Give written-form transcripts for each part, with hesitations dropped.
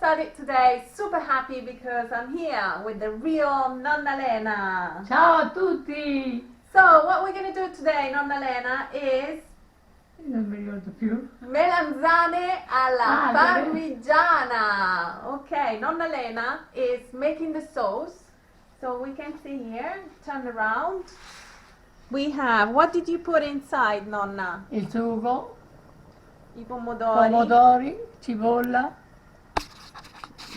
about it today. Super happy because I'm here with the real Nonna Lena. Ciao a tutti! So what we're going to do today, Nonna Lena, is Non mi ricordo più. melanzane alla Ah, parmigiana. Okay, Nonna Lena is making the sauce. So we can see here, turn around. We have, what did you put inside, Nonna? Il sugo, I pomodori, pomodori, cipolla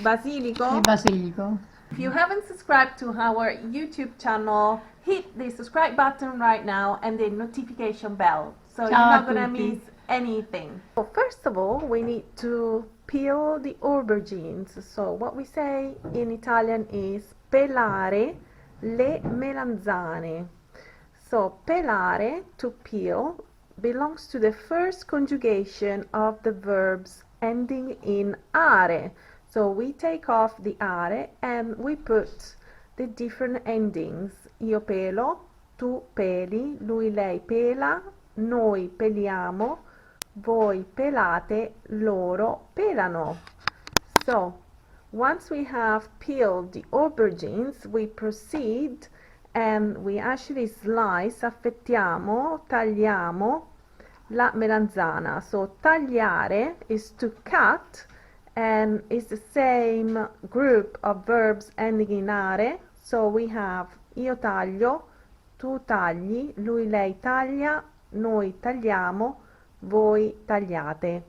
basilico. e basilico. If you haven't subscribed to our YouTube channel, hit the subscribe button right now and the notification bell so you're Ciao a not gonna tutti. miss anything. So first of all, we need to peel the aubergines. So what we say in Italian is pelare le melanzane. So pelare, to peel, belongs to the first conjugation of the verbs ending in are. So we take off the are and we put the different endings. Io pelo, tu peli, lui lei pela, noi peliamo, voi pelate, loro pelano. So once we have peeled the aubergines, we proceed and we actually slice, affettiamo, tagliamo la melanzana. So tagliare is to cut, and it's the same group of verbs ending in are. So we have io taglio, tu tagli, lui lei taglia, noi tagliamo, voi tagliate.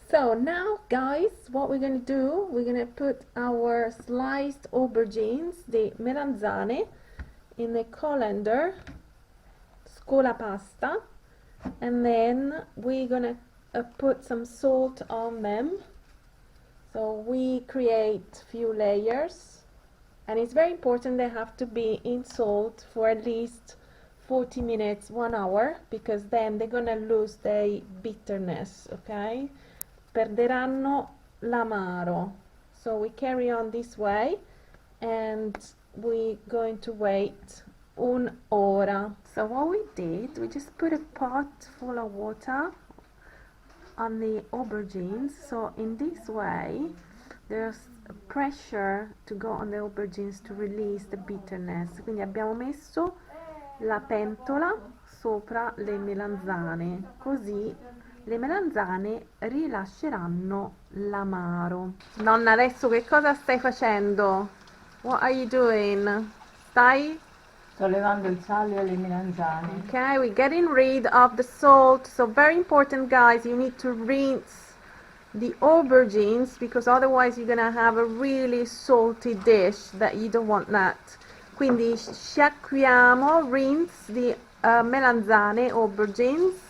So now guys, what we're going to do, we're going to put our sliced aubergines, the melanzane, in the colander, scola pasta, and then we're going to put some salt on them. So we create few layers, and it's very important they have to be in salt for at least 40 minutes, 1 hour, because then they're going to lose their bitterness, okay? Perderanno l'amaro. So we carry on this way and we're going to wait un'ora. So what we did, we just put a pot full of water on the aubergines. So in this way there's pressure to go on the aubergines to release the bitterness. Quindi abbiamo messo la pentola sopra le melanzane, così le melanzane rilasceranno l'amaro. Nonna, adesso che cosa stai facendo? What are you doing? Stai? Sto levando il sale alle melanzane. Okay, we're getting rid of the salt. So very important, guys, you need to rinse the aubergines because otherwise you're gonna have a really salty dish that you don't want that. Quindi sciacquiamo, rinse the melanzane, aubergines.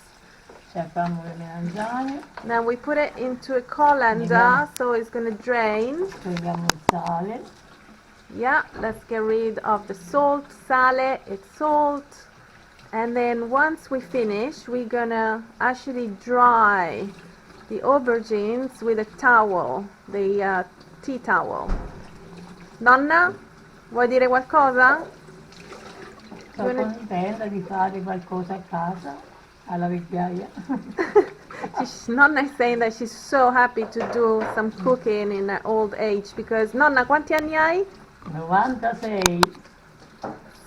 Sciacquiamo le melanzane. Now we put it into a colander so it's going to drain. Togliamo il sale. Yeah, let's get rid of the salt. Sale, it's salt. And then once we finish, we're going to actually dry the aubergines with a towel, the tea towel. Nonna, vuoi dire qualcosa? Sono contenta di fare qualcosa a casa, alla vecchiaia. Nonna is saying that she's so happy to do some cooking in her old age because Nonna, quanti anni hai? 96.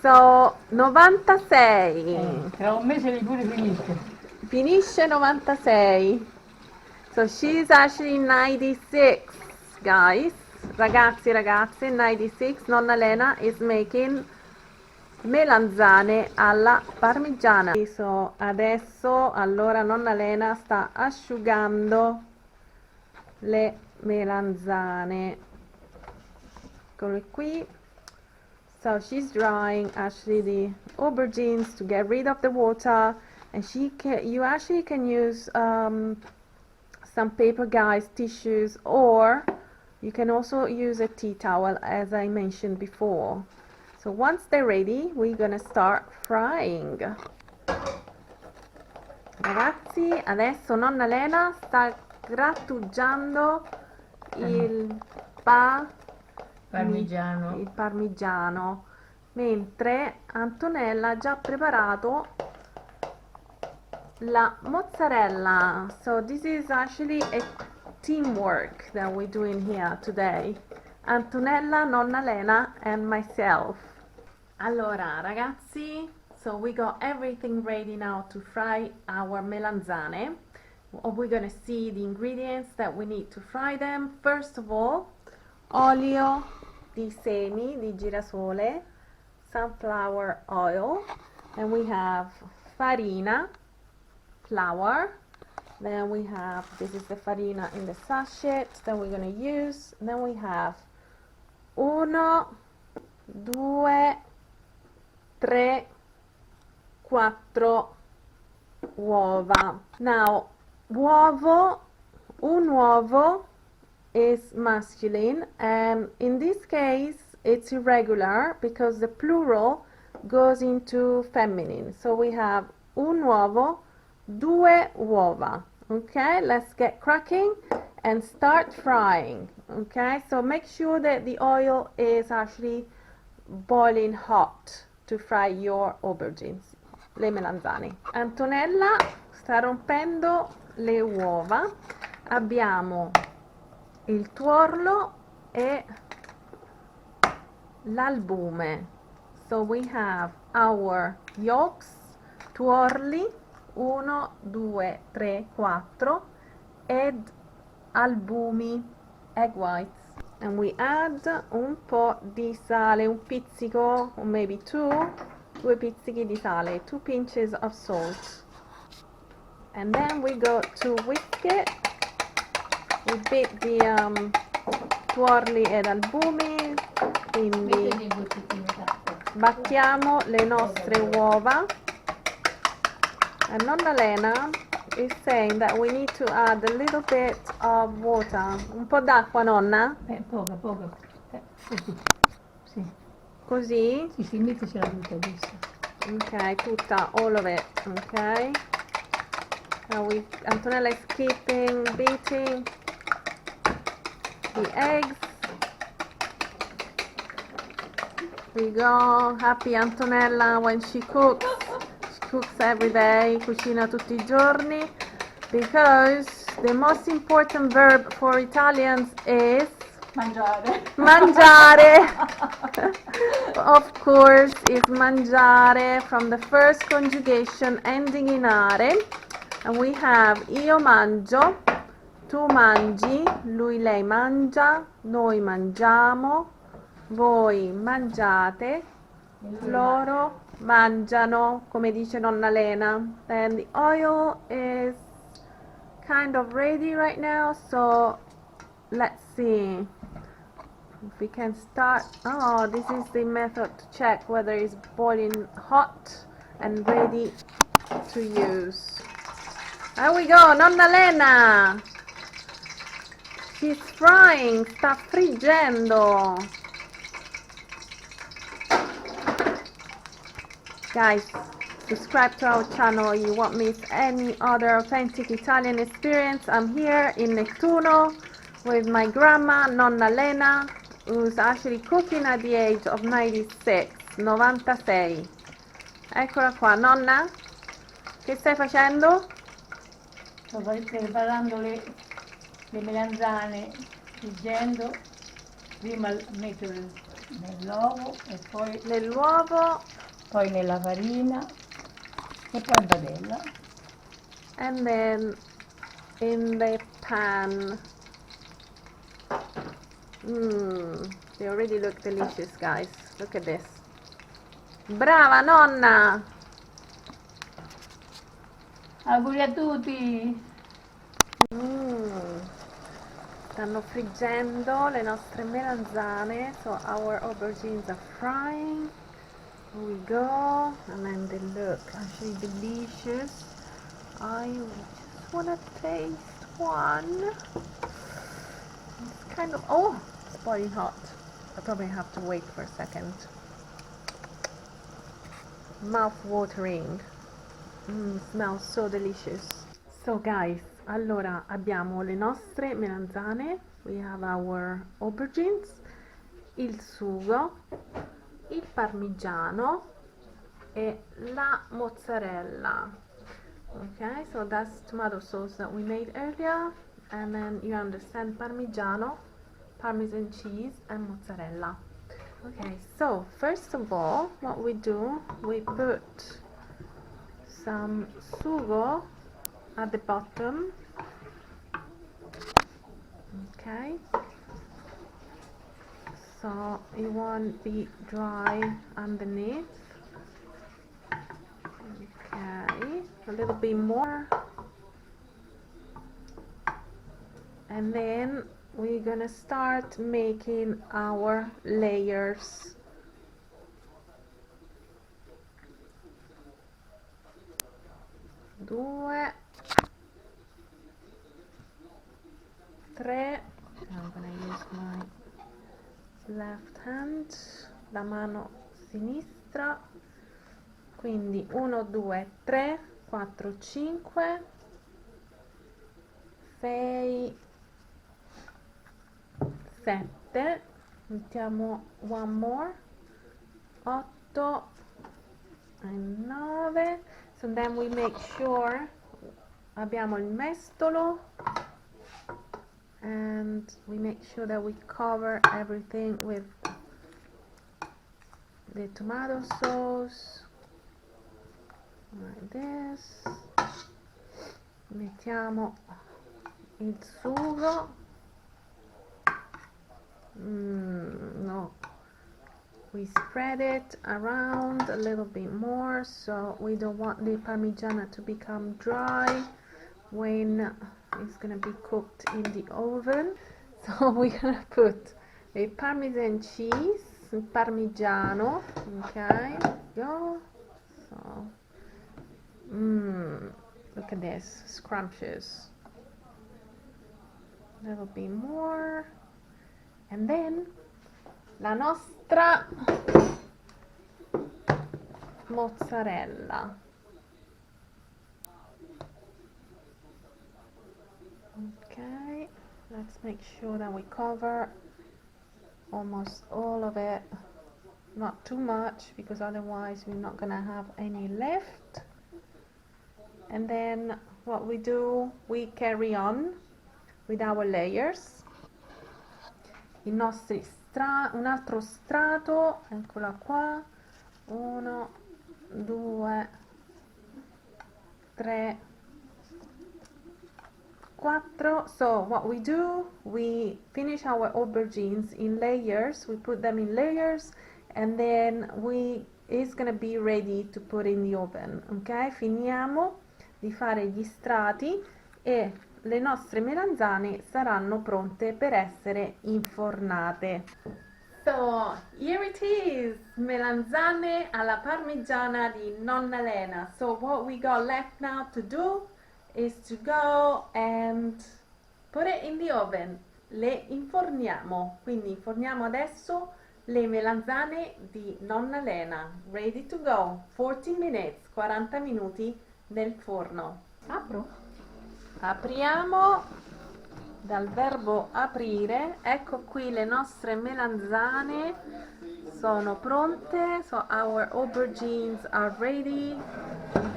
So 96. Tra un mese li pure finisce. Finisce 96. So she's actually 96, guys. Ragazzi, ragazze, 96. Nonna Lena is making melanzane alla parmigiana. So adesso allora Nonna Lena sta asciugando le melanzane. Eccole qui. So she's drying actually the aubergines to get rid of the water, and you actually can use some paper, guys, tissues, or you can also use a tea towel as I mentioned before. So once they're ready, we're gonna start frying. Ragazzi, adesso Nonna Lena sta grattugiando il parmigiano, mentre Antonella ha già preparato la mozzarella. So this is actually a teamwork that we're doing here today. Antonella, Nonna Lena and myself. Allora ragazzi, so we got everything ready now to fry our melanzane. We're gonna see the ingredients that we need to fry them. First of all, olio di semi di girasole, sunflower oil, and we have farina, flour, then we have, this is the farina in the sachet that we're going to use, and then we have 1, 2, 3, 4 uova. Now uovo, un uovo is masculine, and in this case it's irregular because the plural goes into feminine. So we have un uovo, 2 uova. Okay, let's get cracking and start frying. Okay, so make sure that the oil is actually boiling hot to fry your aubergines, le melanzane. Antonella sta rompendo le uova. Abbiamo il tuorlo e l'albume. So we have our yolks, tuorli, 1, 2, 3, 4, ed albumi, egg whites. And we add un po' di sale, un pizzico, or maybe 2 pizzichi di sale, 2 pinches of salt. And then we go to whisk it. We beat the tuorli ed albumi, quindi battiamo le nostre uova. And Nonna Lena is saying that we need to add a little bit of water. Un po' d'acqua, nonna? Poca. Così. Sì. Così? Sì, metticela tutta adesso. Ok, tutta, all of it. Ok. Now Antonella is keeping beating the eggs. We go. Happy Antonella when she cooks. She cooks every day, cucina tutti i giorni, because the most important verb for Italians is Mangiare. mangiare. Of course, is mangiare from the first conjugation ending in are. And we have io mangio, tu mangi, lui lei mangia, noi mangiamo, voi mangiate, loro mangiano, come dice Nonna Lena. And the oil is kind of ready right now, so let's see if we can start. Oh, this is the method to check whether it's boiling hot and ready to use. There we go, Nonna Lena! She's frying, sta friggendo! Guys, subscribe to our channel if you won't miss any other authentic Italian experience. I'm here in Nettuno with my grandma, Nonna Lena, who's actually cooking at the age of 96. Eccola qua, nonna. Che stai facendo? Sto preparando le melanzane, friggendo. Prima metto nell'uovo e poi Nell'uovo. Poi nella farina e poi in padella. And then in the pan. They already look delicious, guys. Look at this. Brava nonna! Auguri a tutti! Stanno friggendo le nostre melanzane, so our aubergines are frying. Here we go, and then they look actually delicious. I just want to taste one. It's kind of, oh, it's boiling hot. I probably have to wait for a second. Mouth watering. Smells so delicious. So guys, allora abbiamo le nostre melanzane. We have our aubergines, il sugo, il parmigiano e la mozzarella. Okay, so that's tomato sauce that we made earlier. and then you understand Parmigiano, Parmesan cheese, and mozzarella. Okay, so first of all, what we do, we put some sugo at the bottom. Okay, so it won't be dry underneath. Okay, a little bit more, and then we're gonna start making our layers. Due, tre. I'm gonna use my left hand, la mano sinistra. Quindi 1, 2, 3, 4, 5, 6, 7. Mettiamo one more, 8 and 9. So then we make sure abbiamo il mestolo, and we make sure that we cover everything with the tomato sauce like this. Mettiamo il sugo. No, we spread it around a little bit more, so we don't want the parmigiana to become dry when it's gonna be cooked in the oven. So we're gonna put a Parmesan cheese, Parmigiano. Okay, go. So look at this, scrumptious. A little bit more, and then la nostra mozzarella. Okay, let's make sure that we cover almost all of it, not too much, because otherwise we're not gonna have any left. And then what we do, we carry on with our layers. I nostri un altro strato, eccola qua, 1, 2, 3, 4. So what we do, we finish our aubergines in layers, we put them in layers, and then it's gonna be ready to put in the oven. Ok, finiamo di fare gli strati e le nostre melanzane saranno pronte per essere infornate. So here it is, melanzane alla parmigiana di Nonna Lena. So what we got left now to do is to go and put it in the oven. Le inforniamo, quindi inforniamo adesso le melanzane di Nonna Lena. Ready to go, 40 minutes, 40 minuti nel forno. Apro. Apriamo dal verbo aprire. Ecco qui le nostre melanzane sono pronte. So our aubergines are ready.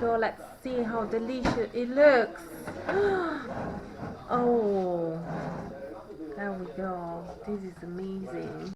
So let's see how delicious it looks. Oh, there we go. This is amazing.